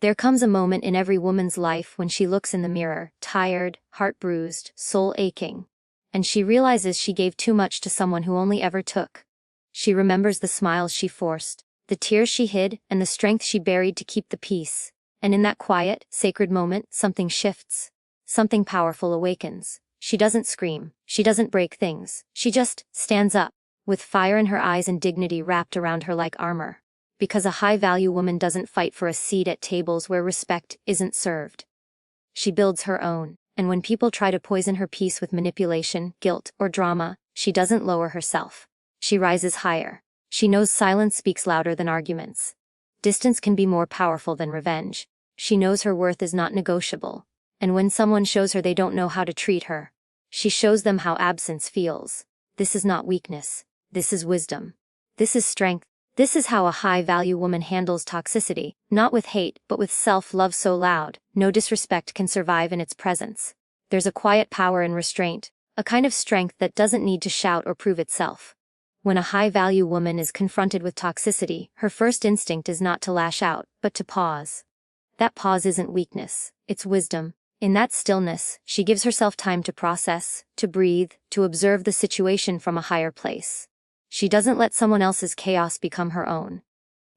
There comes a moment in every woman's life when she looks in the mirror, tired, heart bruised, soul aching. And she realizes she gave too much to someone who only ever took. She remembers the smiles she forced, the tears she hid, and the strength she buried to keep the peace. And in that quiet, sacred moment, something shifts. Something powerful awakens. She doesn't scream. She doesn't break things. She just stands up, with fire in her eyes and dignity wrapped around her like armor. Because a high-value woman doesn't fight for a seat at tables where respect isn't served. She builds her own, and when people try to poison her peace with manipulation, guilt, or drama, she doesn't lower herself. She rises higher. She knows silence speaks louder than arguments. Distance can be more powerful than revenge. She knows her worth is not negotiable. And when someone shows her they don't know how to treat her, she shows them how absence feels. This is not weakness. This is wisdom. This is strength. This is how a high-value woman handles toxicity, not with hate, but with self-love so loud, no disrespect can survive in its presence. There's a quiet power in restraint, a kind of strength that doesn't need to shout or prove itself. When a high-value woman is confronted with toxicity, her first instinct is not to lash out, but to pause. That pause isn't weakness, it's wisdom. In that stillness, she gives herself time to process, to breathe, to observe the situation from a higher place. She doesn't let someone else's chaos become her own.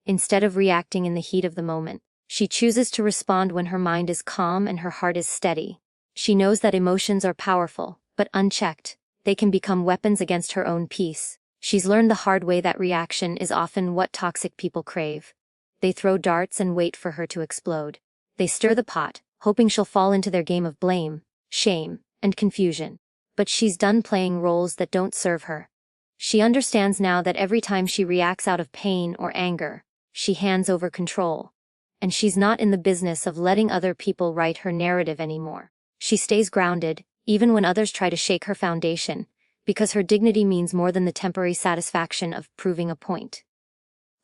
Instead of reacting in the heat of the moment, she chooses to respond when her mind is calm and her heart is steady. She knows that emotions are powerful, but unchecked, they can become weapons against her own peace. She's learned the hard way that reaction is often what toxic people crave. They throw darts and wait for her to explode. They stir the pot, hoping she'll fall into their game of blame, shame, and confusion. But she's done playing roles that don't serve her. She understands now that every time she reacts out of pain or anger, she hands over control. And she's not in the business of letting other people write her narrative anymore. She stays grounded, even when others try to shake her foundation, because her dignity means more than the temporary satisfaction of proving a point.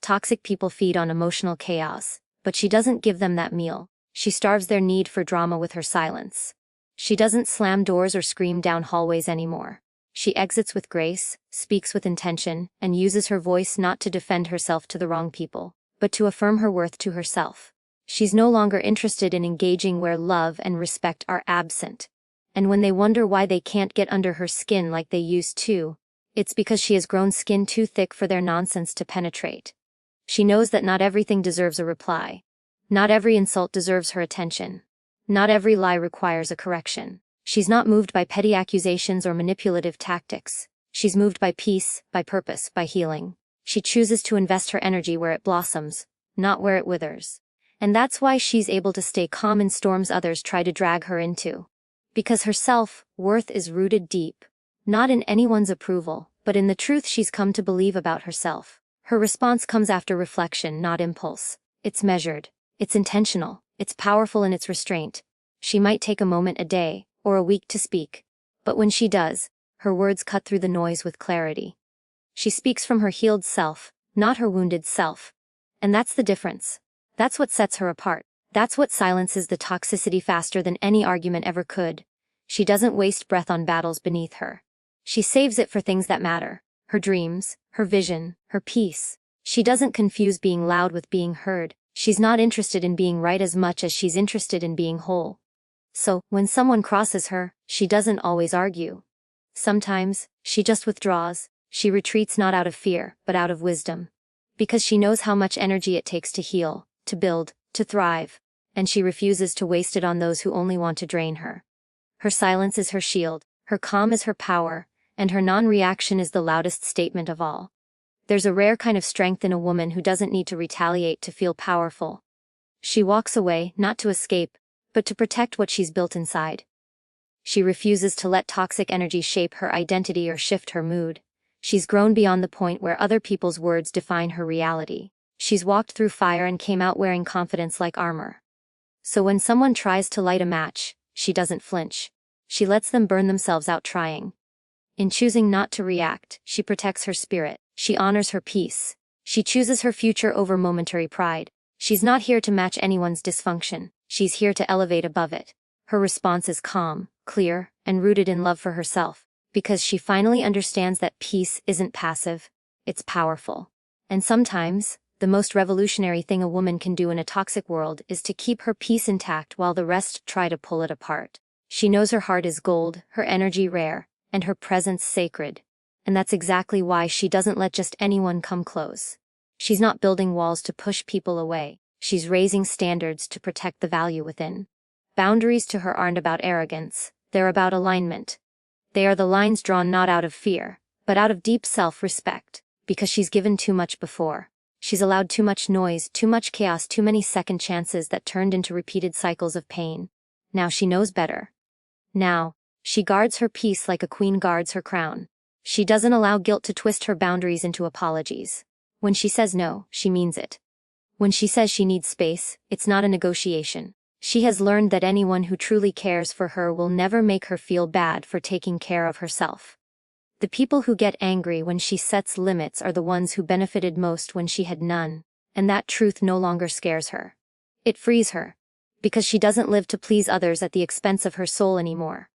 Toxic people feed on emotional chaos, but she doesn't give them that meal. She starves their need for drama with her silence. She doesn't slam doors or scream down hallways anymore. She exits with grace, speaks with intention, and uses her voice not to defend herself to the wrong people, but to affirm her worth to herself. She's no longer interested in engaging where love and respect are absent. And when they wonder why they can't get under her skin like they used to, it's because she has grown skin too thick for their nonsense to penetrate. She knows that not everything deserves a reply. Not every insult deserves her attention. Not every lie requires a correction. She's not moved by petty accusations or manipulative tactics. She's moved by peace, by purpose, by healing. She chooses to invest her energy where it blossoms, not where it withers. And that's why she's able to stay calm in storms others try to drag her into. Because her self-worth is rooted deep, not in anyone's approval, but in the truth she's come to believe about herself. Her response comes after reflection, not impulse. It's measured. It's intentional. It's powerful in its restraint. She might take a moment a day, or a week to speak. But when she does, her words cut through the noise with clarity. She speaks from her healed self, not her wounded self. And that's the difference. That's what sets her apart. That's what silences the toxicity faster than any argument ever could. She doesn't waste breath on battles beneath her. She saves it for things that matter. Her dreams, her vision, her peace. She doesn't confuse being loud with being heard. She's not interested in being right as much as she's interested in being whole. So, when someone crosses her, she doesn't always argue. Sometimes, she just withdraws. She retreats not out of fear, but out of wisdom. Because she knows how much energy it takes to heal, to build, to thrive. And she refuses to waste it on those who only want to drain her. Her silence is her shield, her calm is her power, and her non-reaction is the loudest statement of all. There's a rare kind of strength in a woman who doesn't need to retaliate to feel powerful. She walks away, not to escape, but to protect what she's built inside. She refuses to let toxic energy shape her identity or shift her mood. She's grown beyond the point where other people's words define her reality. She's walked through fire and came out wearing confidence like armor. So when someone tries to light a match, she doesn't flinch. She lets them burn themselves out trying. In choosing not to react, she protects her spirit. She honors her peace. She chooses her future over momentary pride. She's not here to match anyone's dysfunction. She's here to elevate above it. Her response is calm, clear, and rooted in love for herself, because she finally understands that peace isn't passive, it's powerful. And sometimes, The most revolutionary thing a woman can do in a toxic world is to keep her peace intact while the rest try to pull it apart. She knows her heart is gold, her energy rare, and her presence sacred. And that's exactly why she doesn't let just anyone come close. She's not building walls to push people away. She's raising standards to protect the value within. Boundaries to her aren't about arrogance, they're about alignment. They are the lines drawn not out of fear, but out of deep self-respect, because she's given too much before. She's allowed too much noise, too much chaos, too many second chances that turned into repeated cycles of pain. Now she knows better. Now, she guards her peace like a queen guards her crown. She doesn't allow guilt to twist her boundaries into apologies. When she says no, she means it. When she says she needs space, it's not a negotiation. She has learned that anyone who truly cares for her will never make her feel bad for taking care of herself. The people who get angry when she sets limits are the ones who benefited most when she had none, and that truth no longer scares her. It frees her, because she doesn't live to please others at the expense of her soul anymore.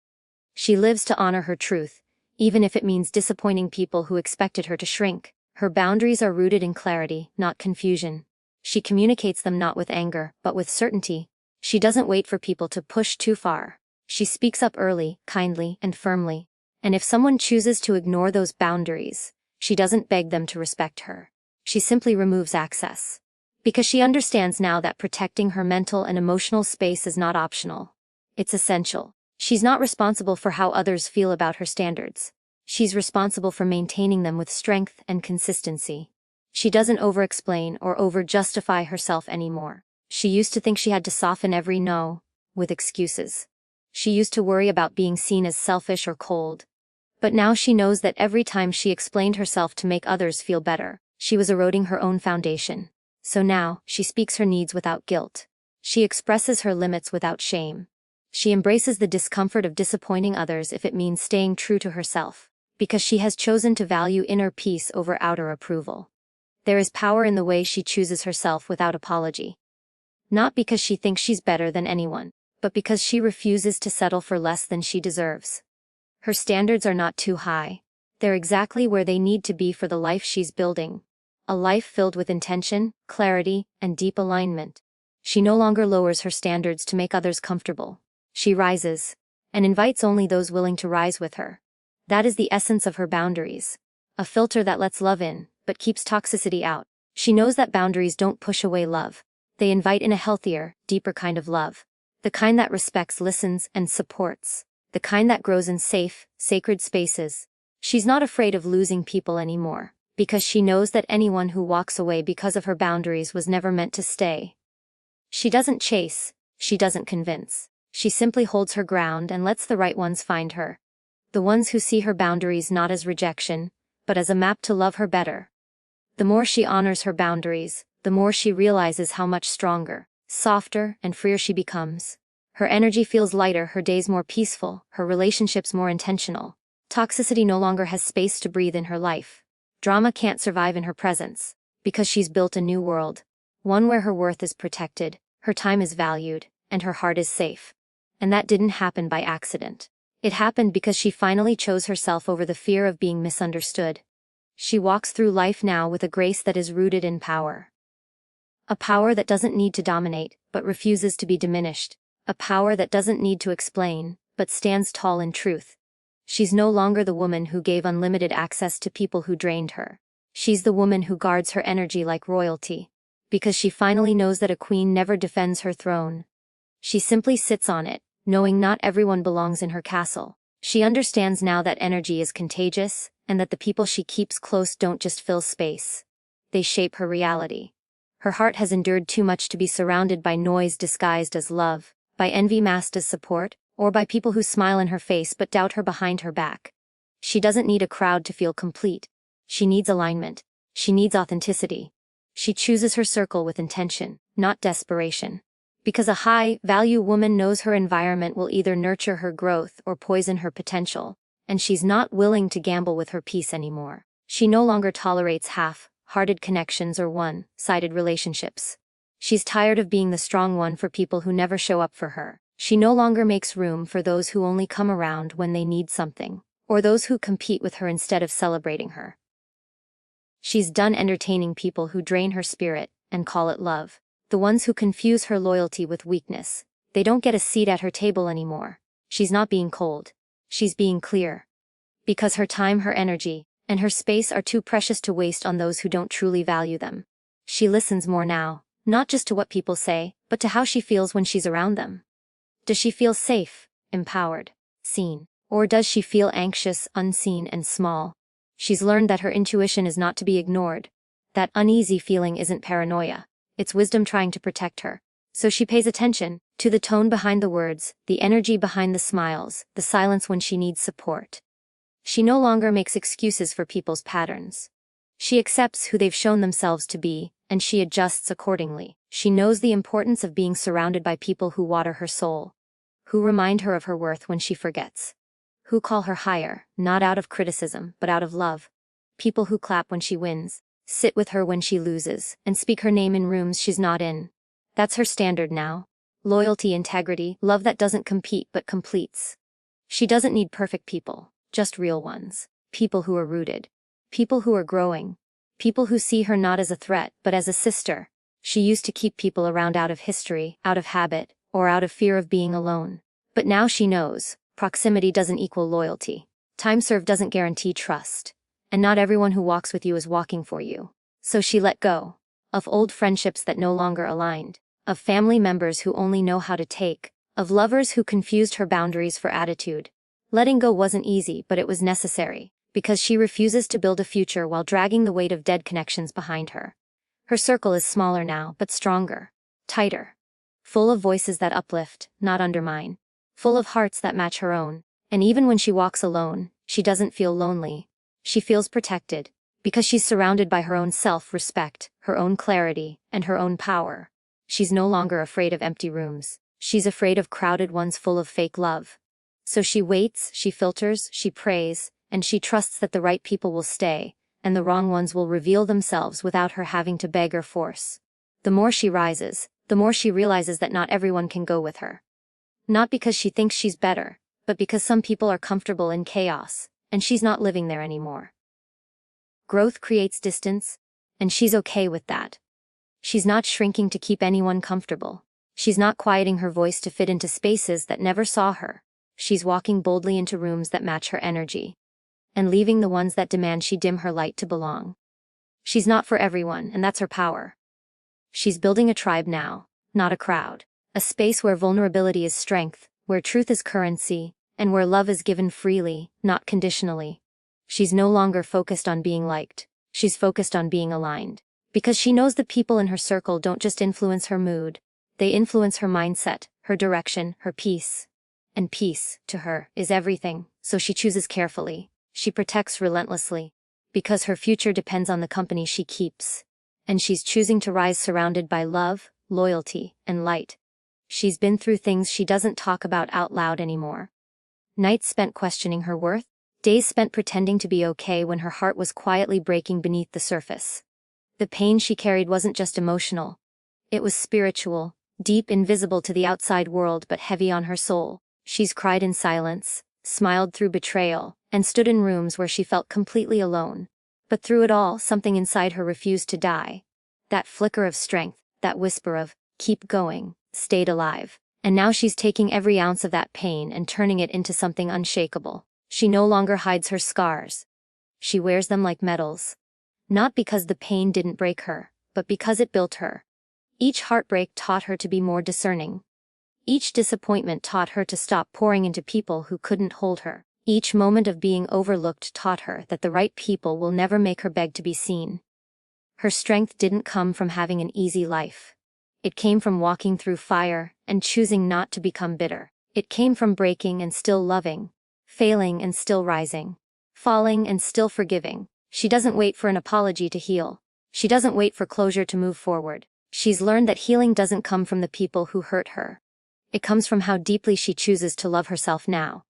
She lives to honor her truth, even if it means disappointing people who expected her to shrink. Her boundaries are rooted in clarity, not confusion. She communicates them not with anger, but with certainty. She doesn't wait for people to push too far. She speaks up early, kindly, and firmly. And if someone chooses to ignore those boundaries, she doesn't beg them to respect her. She simply removes access. Because she understands now that protecting her mental and emotional space is not optional. It's essential. She's not responsible for how others feel about her standards. She's responsible for maintaining them with strength and consistency. She doesn't over-explain or over-justify herself anymore. She used to think she had to soften every no with excuses. She used to worry about being seen as selfish or cold. But now she knows that every time she explained herself to make others feel better, she was eroding her own foundation. So now, she speaks her needs without guilt. She expresses her limits without shame. She embraces the discomfort of disappointing others if it means staying true to herself, because she has chosen to value inner peace over outer approval. There is power in the way she chooses herself without apology. Not because she thinks she's better than anyone, but because she refuses to settle for less than she deserves. Her standards are not too high. They're exactly where they need to be for the life she's building. A life filled with intention, clarity, and deep alignment. She no longer lowers her standards to make others comfortable. She rises, and invites only those willing to rise with her. That is the essence of her boundaries. A filter that lets love in, but keeps toxicity out. She knows that boundaries don't push away love. They invite in a healthier, deeper kind of love. The kind that respects, listens, and supports. The kind that grows in safe, sacred spaces. She's not afraid of losing people anymore, because she knows that anyone who walks away because of her boundaries was never meant to stay. She doesn't chase, she doesn't convince. She simply holds her ground and lets the right ones find her. The ones who see her boundaries not as rejection, but as a map to love her better. The more she honors her boundaries, the more she realizes how much stronger, softer, and freer she becomes. Her energy feels lighter, her days more peaceful, her relationships more intentional. Toxicity no longer has space to breathe in her life. Drama can't survive in her presence, because she's built a new world. One where her worth is protected, her time is valued, and her heart is safe. And that didn't happen by accident. It happened because she finally chose herself over the fear of being misunderstood. She walks through life now with a grace that is rooted in power. A power that doesn't need to dominate, but refuses to be diminished. A power that doesn't need to explain, but stands tall in truth. She's no longer the woman who gave unlimited access to people who drained her. She's the woman who guards her energy like royalty. Because she finally knows that a queen never defends her throne. She simply sits on it, knowing not everyone belongs in her castle. She understands now that energy is contagious, and that the people she keeps close don't just fill space. They shape her reality. Her heart has endured too much to be surrounded by noise disguised as love, by envy masked as support, or by people who smile in her face but doubt her behind her back. She doesn't need a crowd to feel complete. She needs alignment. She needs authenticity. She chooses her circle with intention, not desperation. Because a high-value woman knows her environment will either nurture her growth or poison her potential, and she's not willing to gamble with her peace anymore. She no longer tolerates half-hearted connections or one-sided relationships. She's tired of being the strong one for people who never show up for her. She no longer makes room for those who only come around when they need something, or those who compete with her instead of celebrating her. She's done entertaining people who drain her spirit and call it love. The ones who confuse her loyalty with weakness. They don't get a seat at her table anymore. She's not being cold. She's being clear. Because her time, her energy, and her space are too precious to waste on those who don't truly value them. She listens more now, not just to what people say, but to how she feels when she's around them. Does she feel safe, empowered, seen? Or does she feel anxious, unseen, and small? She's learned that her intuition is not to be ignored. That uneasy feeling isn't paranoia. It's wisdom trying to protect her. So she pays attention to the tone behind the words, the energy behind the smiles, the silence when she needs support. She no longer makes excuses for people's patterns. She accepts who they've shown themselves to be, and she adjusts accordingly. She knows the importance of being surrounded by people who water her soul, who remind her of her worth when she forgets, who call her higher, not out of criticism, but out of love. People who clap when she wins, sit with her when she loses, and speak her name in rooms she's not in. That's her standard now. Loyalty, integrity, love that doesn't compete but completes. She doesn't need perfect people, just real ones. People who are rooted. People who are growing. People who see her not as a threat, but as a sister. She used to keep people around out of history, out of habit, or out of fear of being alone. But now she knows, proximity doesn't equal loyalty. Time served doesn't guarantee trust. And not everyone who walks with you is walking for you. So she let go. Of old friendships that no longer aligned. Of family members who only know how to take. Of lovers who confused her boundaries for attitude. Letting go wasn't easy, but it was necessary. Because she refuses to build a future while dragging the weight of dead connections behind her. Her circle is smaller now, but stronger. Tighter. Full of voices that uplift, not undermine. Full of hearts that match her own. And even when she walks alone, she doesn't feel lonely. She feels protected. Because she's surrounded by her own self-respect, her own clarity, and her own power. She's no longer afraid of empty rooms. She's afraid of crowded ones full of fake love. So she waits, she filters, she prays, and she trusts that the right people will stay, and the wrong ones will reveal themselves without her having to beg or force. The more she rises, the more she realizes that not everyone can go with her. Not because she thinks she's better, but because some people are comfortable in chaos, and she's not living there anymore. Growth creates distance, and she's okay with that. She's not shrinking to keep anyone comfortable. She's not quieting her voice to fit into spaces that never saw her. She's walking boldly into rooms that match her energy, and leaving the ones that demand she dim her light to belong. She's not for everyone, and that's her power. She's building a tribe now, not a crowd. A space where vulnerability is strength, where truth is currency, and where love is given freely, not conditionally. She's no longer focused on being liked. She's focused on being aligned. Because she knows the people in her circle don't just influence her mood. They influence her mindset, her direction, her peace. And peace, to her, is everything, so she chooses carefully. She protects relentlessly. Because her future depends on the company she keeps. And she's choosing to rise surrounded by love, loyalty, and light. She's been through things she doesn't talk about out loud anymore. Nights spent questioning her worth. Days spent pretending to be okay when her heart was quietly breaking beneath the surface. The pain she carried wasn't just emotional. It was spiritual, deep, invisible to the outside world but heavy on her soul. She's cried in silence, smiled through betrayal, and stood in rooms where she felt completely alone. But through it all, something inside her refused to die. That flicker of strength, that whisper of, keep going, stayed alive. And now she's taking every ounce of that pain and turning it into something unshakable. She no longer hides her scars. She wears them like medals. Not because the pain didn't break her, but because it built her. Each heartbreak taught her to be more discerning. Each disappointment taught her to stop pouring into people who couldn't hold her. Each moment of being overlooked taught her that the right people will never make her beg to be seen. Her strength didn't come from having an easy life. It came from walking through fire and choosing not to become bitter. It came from breaking and still loving, failing and still rising, falling and still forgiving. She doesn't wait for an apology to heal. She doesn't wait for closure to move forward. She's learned that healing doesn't come from the people who hurt her. It comes from how deeply she chooses to love herself now.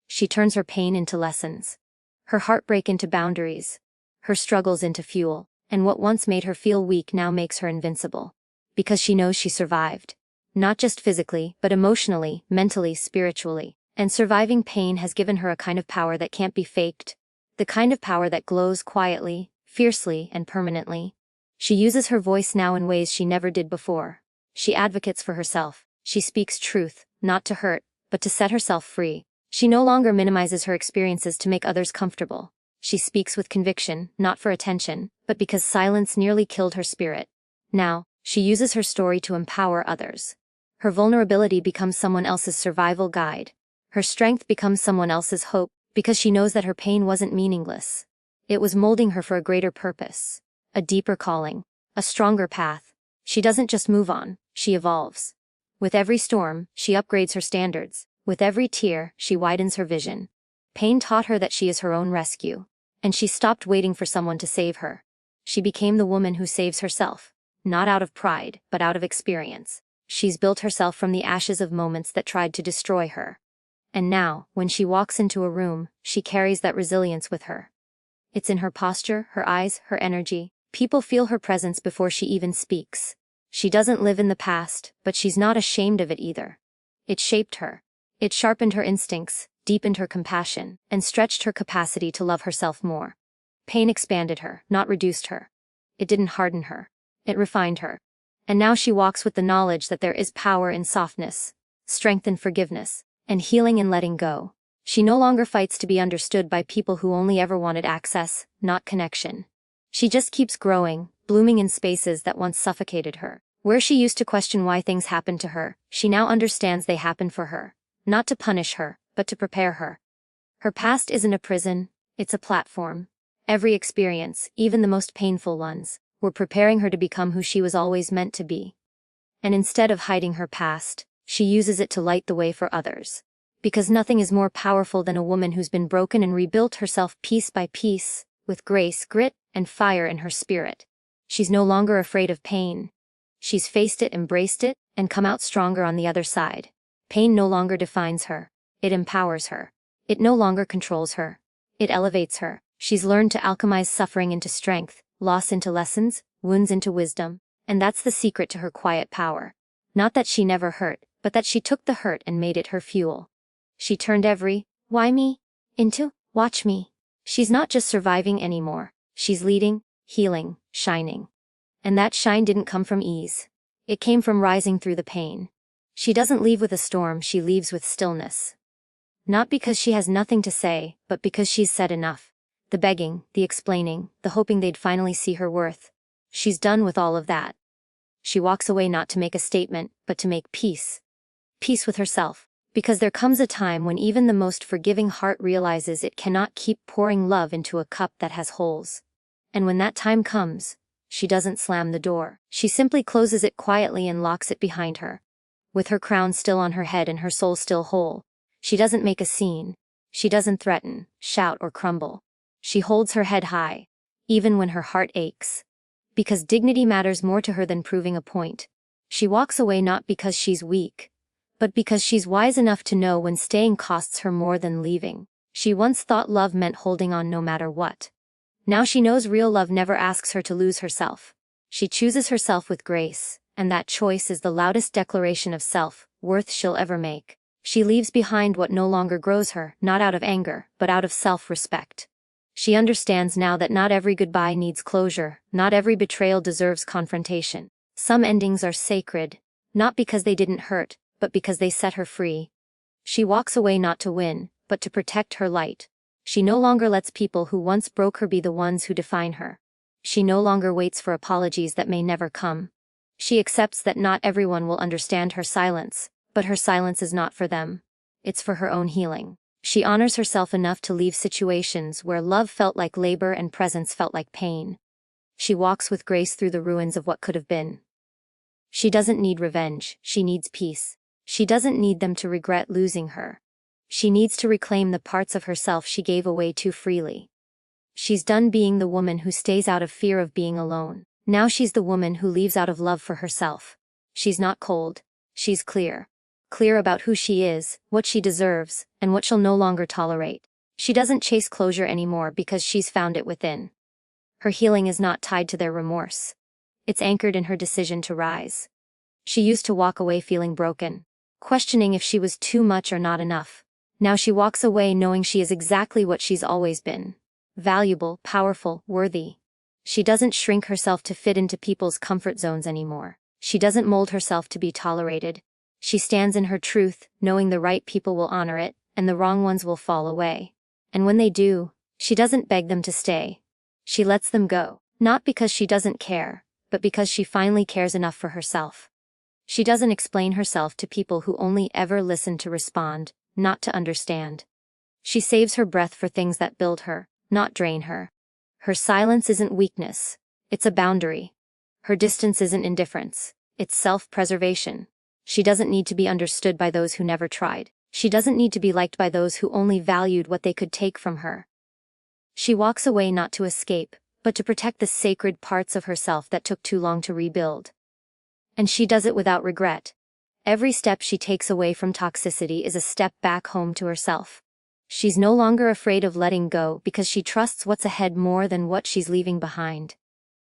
She turns her pain into lessons, her heartbreak into boundaries, her struggles into fuel, and what once made her feel weak now makes her invincible. Because she knows she survived. Not just physically, but emotionally, mentally, spiritually. And surviving pain has given her a kind of power that can't be faked. The kind of power that glows quietly, fiercely and permanently. She uses her voice now in ways she never did before. She advocates for herself. She speaks truth, not to hurt, but to set herself free. She no longer minimizes her experiences to make others comfortable. She speaks with conviction, not for attention, but because silence nearly killed her spirit. Now, she uses her story to empower others. Her vulnerability becomes someone else's survival guide. Her strength becomes someone else's hope, because she knows that her pain wasn't meaningless. It was molding her for a greater purpose, a deeper calling, a stronger path. She doesn't just move on, she evolves. With every storm, she upgrades her standards. With every tear, she widens her vision. Pain taught her that she is her own rescue. And she stopped waiting for someone to save her. She became the woman who saves herself. Not out of pride, but out of experience. She's built herself from the ashes of moments that tried to destroy her. And now, when she walks into a room, she carries that resilience with her. It's in her posture, her eyes, her energy. People feel her presence before she even speaks. She doesn't live in the past, but she's not ashamed of it either. It shaped her. It sharpened her instincts, deepened her compassion, and stretched her capacity to love herself more. Pain expanded her, not reduced her. It didn't harden her. It refined her. And now she walks with the knowledge that there is power in softness, strength in forgiveness, and healing in letting go. She no longer fights to be understood by people who only ever wanted access, not connection. She just keeps growing, blooming in spaces that once suffocated her. Where she used to question why things happened to her, she now understands they happened for her. Not to punish her, but to prepare her. Her past isn't a prison, it's a platform. Every experience, even the most painful ones, were preparing her to become who she was always meant to be. And instead of hiding her past, she uses it to light the way for others. Because nothing is more powerful than a woman who's been broken and rebuilt herself piece by piece, with grace, grit, and fire in her spirit. She's no longer afraid of pain. She's faced it, embraced it, and come out stronger on the other side. Pain no longer defines her. It empowers her. It no longer controls her. It elevates her. She's learned to alchemize suffering into strength, loss into lessons, wounds into wisdom. And that's the secret to her quiet power. Not that she never hurt, but that she took the hurt and made it her fuel. She turned every, why me, into, watch me. She's not just surviving anymore. She's leading, healing, shining. And that shine didn't come from ease. It came from rising through the pain. She doesn't leave with a storm, she leaves with stillness. Not because she has nothing to say, but because she's said enough. The begging, the explaining, the hoping they'd finally see her worth. She's done with all of that. She walks away not to make a statement, but to make peace. Peace with herself. Because there comes a time when even the most forgiving heart realizes it cannot keep pouring love into a cup that has holes. And when that time comes, she doesn't slam the door. She simply closes it quietly and locks it behind her. With her crown still on her head and her soul still whole, she doesn't make a scene. She doesn't threaten, shout, or crumble. She holds her head high, even when her heart aches. Because dignity matters more to her than proving a point. She walks away not because she's weak, but because she's wise enough to know when staying costs her more than leaving. She once thought love meant holding on no matter what. Now she knows real love never asks her to lose herself. She chooses herself with grace, and that choice is the loudest declaration of self-worth she'll ever make. She leaves behind what no longer grows her, not out of anger, but out of self-respect. She understands now that not every goodbye needs closure, not every betrayal deserves confrontation. Some endings are sacred, not because they didn't hurt, but because they set her free. She walks away not to win, but to protect her light. She no longer lets people who once broke her be the ones who define her. She no longer waits for apologies that may never come. She accepts that not everyone will understand her silence, but her silence is not for them. It's for her own healing. She honors herself enough to leave situations where love felt like labor and presence felt like pain. She walks with grace through the ruins of what could have been. She doesn't need revenge, she needs peace. She doesn't need them to regret losing her. She needs to reclaim the parts of herself she gave away too freely. She's done being the woman who stays out of fear of being alone. Now she's the woman who leaves out of love for herself. She's not cold. She's clear. Clear about who she is, what she deserves, and what she'll no longer tolerate. She doesn't chase closure anymore because she's found it within. Her healing is not tied to their remorse. It's anchored in her decision to rise. She used to walk away feeling broken, questioning if she was too much or not enough. Now she walks away knowing she is exactly what she's always been. Valuable, powerful, worthy. She doesn't shrink herself to fit into people's comfort zones anymore. She doesn't mold herself to be tolerated. She stands in her truth, knowing the right people will honor it, and the wrong ones will fall away. And when they do, she doesn't beg them to stay. She lets them go, not because she doesn't care, but because she finally cares enough for herself. She doesn't explain herself to people who only ever listen to respond, not to understand. She saves her breath for things that build her, not drain her. Her silence isn't weakness, it's a boundary. Her distance isn't indifference, it's self-preservation. She doesn't need to be understood by those who never tried. She doesn't need to be liked by those who only valued what they could take from her. She walks away not to escape, but to protect the sacred parts of herself that took too long to rebuild. And she does it without regret. Every step she takes away from toxicity is a step back home to herself. She's no longer afraid of letting go because she trusts what's ahead more than what she's leaving behind.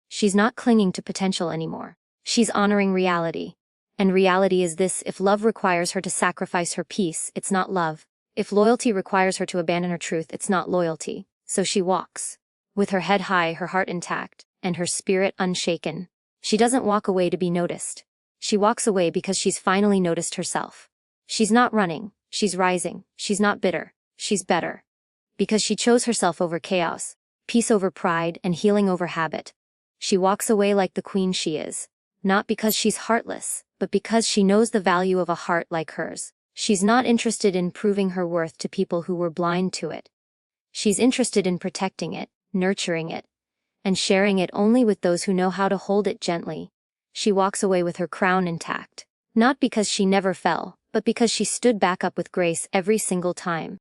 She's not clinging to potential anymore. She's honoring reality. And reality is this: if love requires her to sacrifice her peace, it's not love. If loyalty requires her to abandon her truth, it's not loyalty. So she walks, with her head high, her heart intact, and her spirit unshaken. She doesn't walk away to be noticed. She walks away because she's finally noticed herself. She's not running, she's rising. She's not bitter, she's better. Because she chose herself over chaos, peace over pride, and healing over habit. She walks away like the queen she is, not because she's heartless, but because she knows the value of a heart like hers. She's not interested in proving her worth to people who were blind to it. She's interested in protecting it, nurturing it, and sharing it only with those who know how to hold it gently. She walks away with her crown intact, not because she never fell, but because she stood back up with grace every single time.